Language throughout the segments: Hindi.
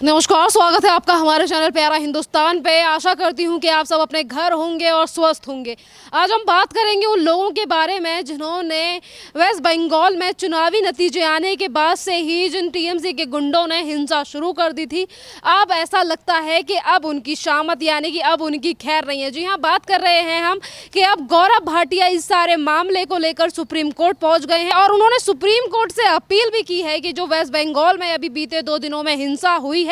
नमस्कार, स्वागत है आपका हमारे चैनल प्यारा हिंदुस्तान पे। आशा करती हूँ कि आप सब अपने घर होंगे और स्वस्थ होंगे। आज हम बात करेंगे उन लोगों के बारे में जिन्होंने वेस्ट बंगाल में चुनावी नतीजे आने के बाद से ही जिन टीएमसी के गुंडों ने हिंसा शुरू कर दी थी, अब ऐसा लगता है कि अब उनकी शामत यानी कि अब उनकी खैर नहीं है। जी हाँ, बात कर रहे हैं हम कि अब गौरव भाटिया इस सारे मामले को लेकर सुप्रीम कोर्ट पहुँच गए हैं और उन्होंने सुप्रीम कोर्ट से अपील भी की है कि जो वेस्ट बंगाल में अभी बीते 2 दिनों में हिंसा हुई है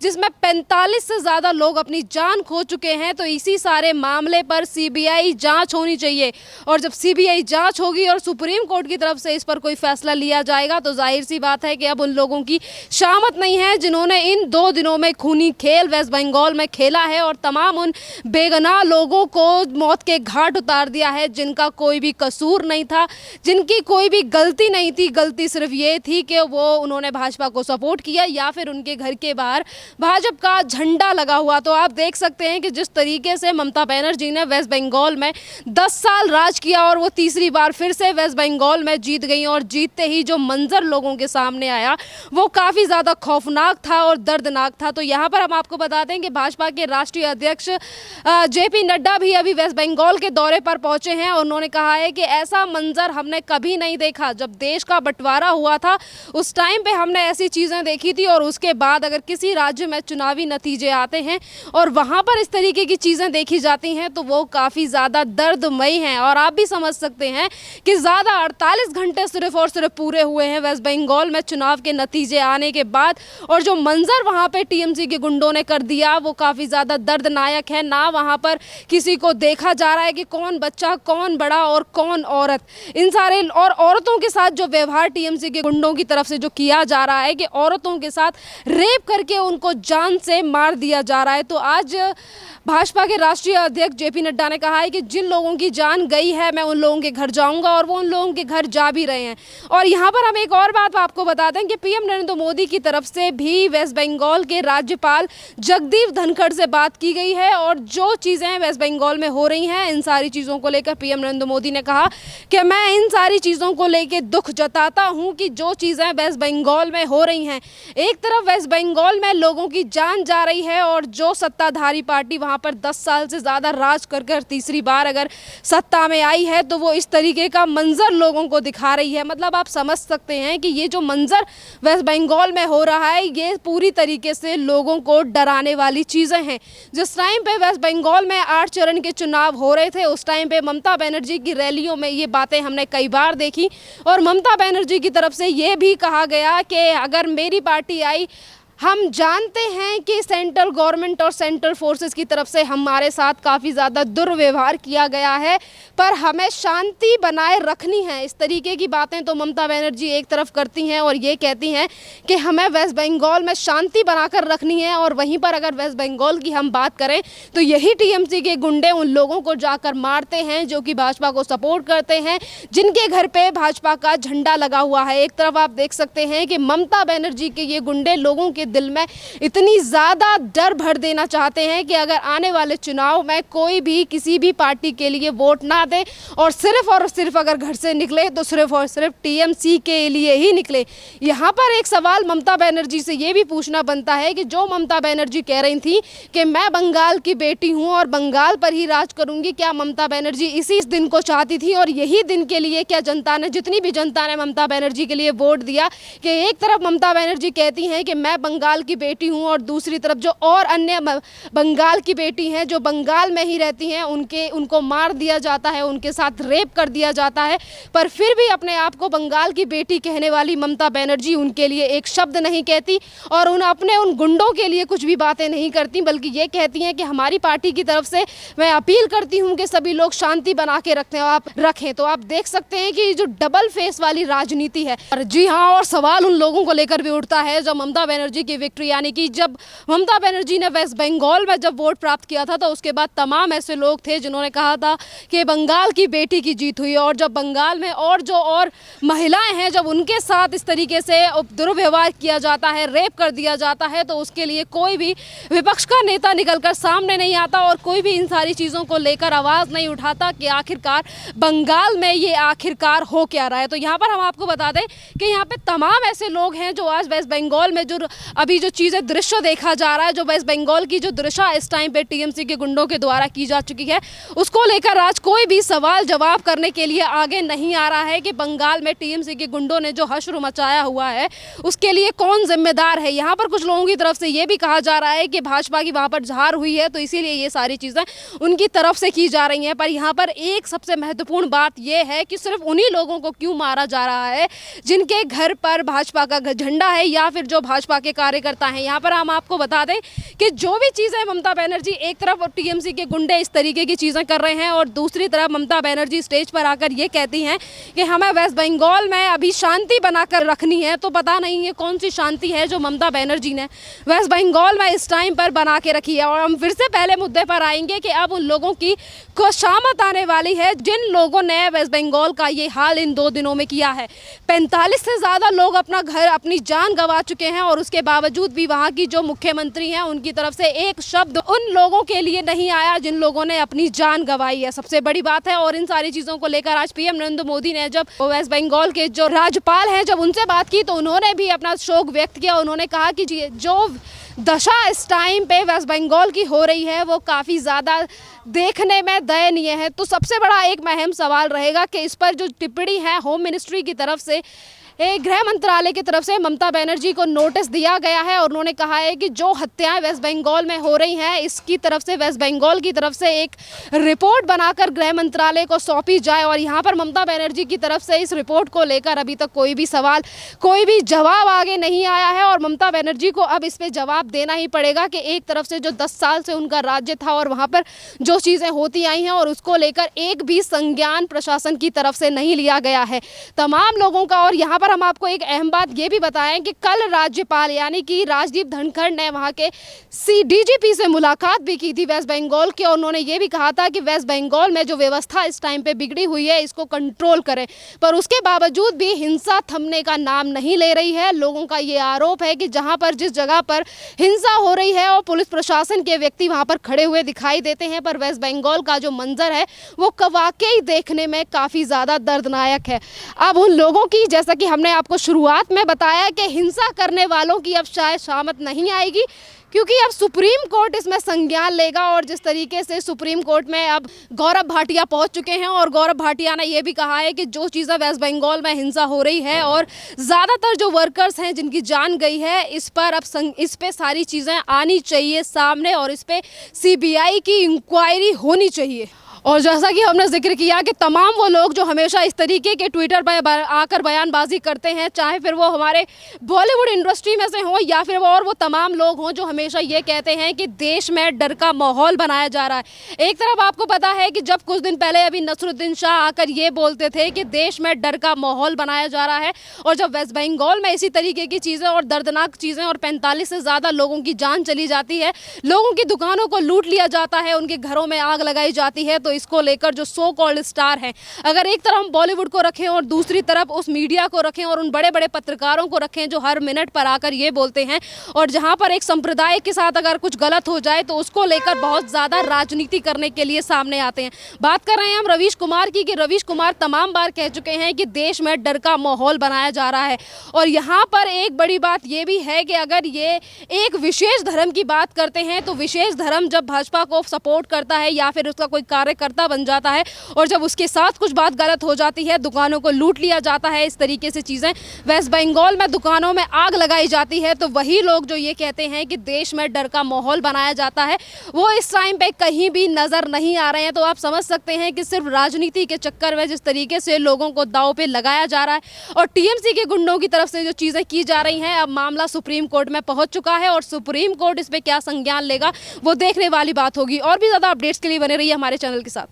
जिसमें 45 से ज्यादा लोग अपनी जान खो चुके हैं, तो इसी सारे मामले पर सीबीआई जांच होनी चाहिए। और जब सीबीआई जांच होगी और सुप्रीम कोर्ट की तरफ से इस पर कोई फैसला लिया जाएगा तो जाहिर सी बात है कि अब उन लोगों की शामत नहीं है जिन्होंने इन 2 दिनों में खूनी खेल वेस्ट बंगाल में खेला है और तमाम उन बेगुनाह लोगों को मौत के घाट उतार दिया है जिनका कोई भी कसूर नहीं था, जिनकी कोई भी गलती नहीं थी। गलती सिर्फ ये थी कि वो उन्होंने भाजपा को सपोर्ट किया या फिर उनके घर के बाहर भाजपा का झंडा लगा हुआ। तो आप देख सकते हैं कि जिस तरीके से ममता बनर्जी ने वेस्ट बंगाल में 10 साल राज किया और वो तीसरी बार फिर से वेस्ट बंगाल में जीत गई और जीतते ही जो मंजर लोगों के सामने आया वो काफ़ी ज़्यादा खौफनाक था और दर्दनाक था। तो यहाँ पर हम आपको बता दें कि भाजपा के राष्ट्रीय अध्यक्ष जेपी नड्डा भी अभी वेस्ट बंगाल के दौरे पर पहुंचे हैं और उन्होंने कहा है कि ऐसा मंजर हमने कभी नहीं देखा। जब देश का बंटवारा हुआ था उस टाइम पे हमने ऐसी चीज़ें देखी थी और उसके बाद अगर किसी राज्य में चुनावी नतीजे आते हैं और वहां पर इस तरीके की चीज़ें देखी जाती हैं तो वो काफ़ी ज़्यादा दर्दमयी हैं। और आप भी समझ सकते हैं कि ज़्यादा 48 घंटे सिर्फ और सिर्फ पूरे हुए हैं वेस्ट बंगाल में चुनाव के नतीजे आने के बाद, और जो मंजर वहां पे टीएमसी के गुंडों ने कर दिया वो काफ़ी ज़्यादा दर्दनाक है। ना वहां पर किसी को देखा जा रहा है कि कौन बच्चा, कौन बड़ा और कौन औरत। इन सारे और औरतों के साथ जो व्यवहार टीएमसी के गुंडों की तरफ से जो किया जा रहा है कि औरतों के साथ रेप करके उनको जान से मार दिया जा रहा है। तो आज भाजपा के राष्ट्रीय अध्यक्ष जेपी नड्डा ने कहा है कि जिन लोगों की जान गई है मैं उन लोगों के घर जाऊंगा और वो उन लोगों के घर जा भी रहे हैं। और यहाँ पर हम एक और बात आपको बता दें कि पीएम नरेंद्र मोदी की तरफ से भी वेस्ट बंगाल के राज्यपाल जगदीप धनखड़ से बात की गई है और जो चीज़ें वेस्ट बंगाल में हो रही हैं इन सारी चीज़ों को लेकर पीएम नरेंद्र मोदी ने कहा कि मैं इन सारी चीज़ों को लेकर दुख जताता हूँ कि जो चीज़ें वेस्ट बंगाल में हो रही हैं, एक तरफ वेस्ट बंगाल में लोगों की जान जा रही है और जो सत्ताधारी पार्टी वहां पर 10 साल से ज़्यादा राज कर तीसरी बार अगर सत्ता में आई है तो वो इस तरीके का मंजर लोगों को दिखा रही है। मतलब आप समझ सकते हैं कि ये जो मंजर वेस्ट बंगाल में हो रहा है ये पूरी तरीके से लोगों को डराने वाली चीज़ें हैं। जिस टाइम पे वेस्ट बंगाल में 8 चरण के चुनाव हो रहे थे उस टाइम पे ममता बनर्जी की रैलियों में ये बातें हमने कई बार देखी और ममता बनर्जी की तरफ से ये भी कहा गया कि अगर मेरी पार्टी आई, हम जानते हैं कि सेंट्रल गवर्नमेंट और सेंट्रल फोर्सेस की तरफ से हमारे साथ काफ़ी ज़्यादा दुर्व्यवहार किया गया है पर हमें शांति बनाए रखनी है। इस तरीके की बातें तो ममता बनर्जी एक तरफ करती हैं और ये कहती हैं कि हमें वेस्ट बंगाल में शांति बनाकर रखनी है। और वहीं पर अगर वेस्ट बंगाल की हम बात करें तो यही टीएमसी के गुंडे उन लोगों को जाकर मारते हैं जो कि भाजपा को सपोर्ट करते हैं, जिनके घर पर भाजपा का झंडा लगा हुआ है। एक तरफ आप देख सकते हैं कि ममता बनर्जी के ये गुंडे लोगों के दिल में इतनी ज़्यादा डर भर देना चाहते हैं कि अगर आने वाले चुनाव में कोई भी किसी भी पार्टी के लिए वोट ना दे और सिर्फ अगर घर से निकले तो सिर्फ और सिर्फ टीएमसी के लिए ही निकले। यहाँ पर एक सवाल ममता बनर्जी से ये भी पूछना बनता है कि जो ममता बनर्जी कह रही थी कि मैं बंगाल की बेटी हूँ और बंगाल पर ही राज करूँगी, क्या ममता बनर्जी इसी दिन को चाहती थी और यही दिन के लिए क्या जनता ने, जितनी भी जनता ने ममता बनर्जी के लिए वोट दिया, कि एक तरफ ममता बनर्जी कहती हैं कि मैं बंगाल की बेटी हूं और दूसरी तरफ जो और अन्य बंगाल की बेटी हैं जो बंगाल में ही रहती हैं उनको मार दिया जाता है, उनके साथ रेप कर दिया जाता है। पर फिर भी अपने आप को बंगाल की बेटी कहने वाली ममता बनर्जी उनके लिए एक शब्द नहीं कहती और उन गुंडों के लिए कुछ भी बातें नहीं करती, बल्कि ये कहती हैं कि हमारी पार्टी की तरफ से मैं अपील करती हूँ कि सभी लोग शांति बना के रखें। तो आप देख सकते हैं कि जो डबल फेस वाली राजनीति है। जी हाँ, और सवाल उन लोगों को लेकर भी उठता है जब ममता बनर्जी की विक्ट्री, यानी कि जब ममता बनर्जी ने वेस्ट बंगाल में जब वोट प्राप्त किया था तो उसके बाद तमाम ऐसे लोग थे जिन्होंने कहा था कि बंगाल की बेटी की जीत हुई। और जब बंगाल में और महिलाएं हैं जब उनके साथ इस तरीके से दुर्व्यवहार किया जाता है, रेप कर दिया जाता है, तो उसके लिए कोई भी विपक्ष का नेता निकलकर सामने नहीं आता और कोई भी इन सारी चीज़ों को लेकर आवाज़ नहीं उठाता कि आखिरकार बंगाल में ये आखिरकार हो क्या रहा है। तो यहाँ पर हम आपको बता दें कि यहाँ पे तमाम ऐसे लोग हैं जो आज वेस्ट बंगाल में जो अभी जो चीज़ें दृश्य देखा जा रहा है, जो वेस्ट बंगाल की जो दृश्य इस टाइम पे टीएमसी के गुंडों के द्वारा की जा चुकी है, उसको लेकर आज कोई भी सवाल जवाब करने के लिए आगे नहीं आ रहा है कि बंगाल में टीएमसी के गुंडों ने जो हश्र मचाया हुआ है उसके लिए कौन जिम्मेदार है। यहाँ पर कुछ लोगों की तरफ से ये भी कहा जा रहा है कि भाजपा की वहाँ पर झार हुई है, तो इसीलिए ये सारी चीज़ें उनकी तरफ से की जा रही हैं। पर यहाँ पर एक सबसे महत्वपूर्ण बात यह है कि सिर्फ उन्हीं लोगों को क्यों मारा जा रहा है जिनके घर पर भाजपा का झंडा है या फिर जो भाजपा के कार्यकर्ता हैं। यहाँ पर हम आपको बता दें कि जो भी चीज़ें ममता बनर्जी, एक तरफ टीएमसी के गुंडे इस तरीके की चीज़ें कर रहे हैं और दूसरी तरफ ममता बनर्जी स्टेज पर आकर ये कहती हैं कि हमें वेस्ट बंगाल में अभी शांति बनाकर रखनी है। तो पता नहीं है कौन सी शांति है जो ममता बनर्जी ने वेस्ट बंगाल में इस टाइम पर बना के रखी है। और हम फिर से पहले मुद्दे पर आएंगे कि अब उन लोगों की खुशामद आने वाली है जिन लोगों ने वेस्ट बंगाल का ये हाल इन 2 दिनों में किया है। 45 से ज़्यादा लोग अपना घर, अपनी जान गंवा चुके हैं और उसके बावजूद भी वहाँ की जो मुख्यमंत्री हैं उनकी तरफ से एक शब्द उन लोगों के लिए नहीं आया जिन लोगों ने अपनी जान गंवाई है। सबसे बड़ी बात है। और इन सारी चीज़ों को लेकर आज पीएम नरेंद्र मोदी ने जब वेस्ट बंगाल के जो राज्यपाल हैं जब उनसे बात की तो उन्होंने भी अपना शोक व्यक्त किया। उन्होंने कहा कि जो दशा इस टाइम पे वेस्ट बंगाल की हो रही है वो काफ़ी ज़्यादा देखने में दयनीय है। तो सबसे बड़ा एक अहम सवाल रहेगा कि इस पर जो टिप्पणी है होम मिनिस्ट्री की तरफ से, गृह मंत्रालय की तरफ से ममता बनर्जी को नोटिस दिया गया है और उन्होंने कहा है कि जो हत्याएं वेस्ट बंगाल में हो रही हैं इसकी तरफ से वेस्ट बंगाल की तरफ से एक रिपोर्ट बनाकर गृह मंत्रालय को सौंपी जाए। और यहाँ पर ममता बनर्जी की तरफ से इस रिपोर्ट को लेकर अभी तक कोई भी सवाल, कोई भी जवाब आगे नहीं आया है और ममता बनर्जी को अब इस पर जवाब देना ही पड़ेगा कि एक तरफ से जो 10 साल से उनका राज्य था और वहाँ पर जो चीज़ें होती आई हैं और उसको लेकर एक भी संज्ञान प्रशासन की तरफ से नहीं लिया गया है तमाम लोगों का। और यहाँ पर हम आपको एक अहम बात ये भी बताएं कि कल राज्यपाल यानी कि राजदीप धनखड़ ने वहां के डीजीपी से मुलाकात भी की थी वेस्ट बंगाल की और उन्होंने ये भी कहा था कि वेस्ट बंगाल में जो व्यवस्था इस टाइम पे बिगड़ी हुई है इसको कंट्रोल करें। पर उसके बावजूद भी हिंसा थमने का नाम नहीं ले रही है। लोगों का ये आरोप है कि जहां पर जिस जगह पर हिंसा हो रही है और पुलिस प्रशासन के व्यक्ति वहां पर खड़े हुए दिखाई देते हैं, पर वेस्ट बंगाल का जो मंजर है वो वाकई देखने में काफ़ी ज़्यादा दर्दनाक है। अब उन लोगों की, जैसा कि हमने आपको शुरुआत में बताया कि हिंसा करने वालों की अब शायद शामत नहीं आएगी क्योंकि अब सुप्रीम कोर्ट इसमें संज्ञान लेगा। और जिस तरीके से सुप्रीम कोर्ट में अब गौरव भाटिया पहुंच चुके हैं और गौरव भाटिया ने यह भी कहा है कि जो चीज़ें वेस्ट बंगाल में हिंसा हो रही है और ज़्यादातर जो वर्कर्स हैं जिनकी जान गई है इस पर अब इस पे सारी चीज़ें आनी चाहिए सामने और इस पे सीबीआई की इंक्वायरी होनी चाहिए। और जैसा कि हमने जिक्र किया कि तमाम वो लोग जो हमेशा इस तरीके के ट्विटर पर आकर बयानबाजी करते हैं, चाहे फिर वो हमारे बॉलीवुड इंडस्ट्री में से हों या फिर वो तमाम लोग हों जो हमेशा ये कहते हैं कि देश में डर का माहौल बनाया जा रहा है। एक तरफ आपको पता है कि जब कुछ दिन पहले अभी नसरुद्दीन शाह आकर ये बोलते थे कि देश में डर का माहौल बनाया जा रहा है और जब वेस्ट बंगाल में इसी तरीके की चीज़ें और दर्दनाक चीज़ें और 45 से ज़्यादा लोगों की जान चली जाती है, लोगों की दुकानों को लूट लिया जाता है, उनके घरों में आग लगाई जाती है, तो इसको लेकर जो सो कॉल्ड स्टार हैं, अगर एक तरफ हम बॉलीवुड को रखें और दूसरी तरफ उस मीडिया को रखें और उन बड़े बड़े पत्रकारों को रखें जो हर मिनट पर आकर ये बोलते हैं और जहां पर एक संप्रदाय के साथ अगर कुछ गलत हो जाए तो उसको लेकर बहुत ज़्यादा राजनीति करने के लिए सामने आते हैं। बात कर रहे हैं हम रवीश कुमार की कि रवीश कुमार तमाम बार कह चुके हैं कि देश में डर का माहौल बनाया जा रहा है। और यहाँ पर एक बड़ी बात ये भी है कि अगर ये एक विशेष धर्म की बात करते हैं तो विशेष धर्म जब भाजपा को सपोर्ट करता है या फिर उसका कोई कार्यकर्ता बन जाता है और जब उसके साथ कुछ बात गलत हो जाती है, दुकानों को लूट लिया जाता है, इस तरीके से चीज़ें वेस्ट बंगाल में दुकानों में आग लगाई जाती है, तो वही लोग जो ये कहते हैं कि देश में डर का माहौल बनाया जाता है वो इस टाइम पे कहीं भी नज़र नहीं आ रहे हैं। तो आप समझ सकते हैं कि सिर्फ राजनीति के चक्कर में जिस तरीके से लोगों को दांव पे लगाया जा रहा है और टीएमसी के गुंडों की तरफ से जो चीज़ें की जा रही हैं, अब मामला सुप्रीम कोर्ट में पहुंच चुका है और सुप्रीम कोर्ट इस पर क्या संज्ञान लेगा वो देखने वाली बात होगी। और भी ज़्यादा अपडेट्स के लिए बने रहिए हमारे चैनल के साथ।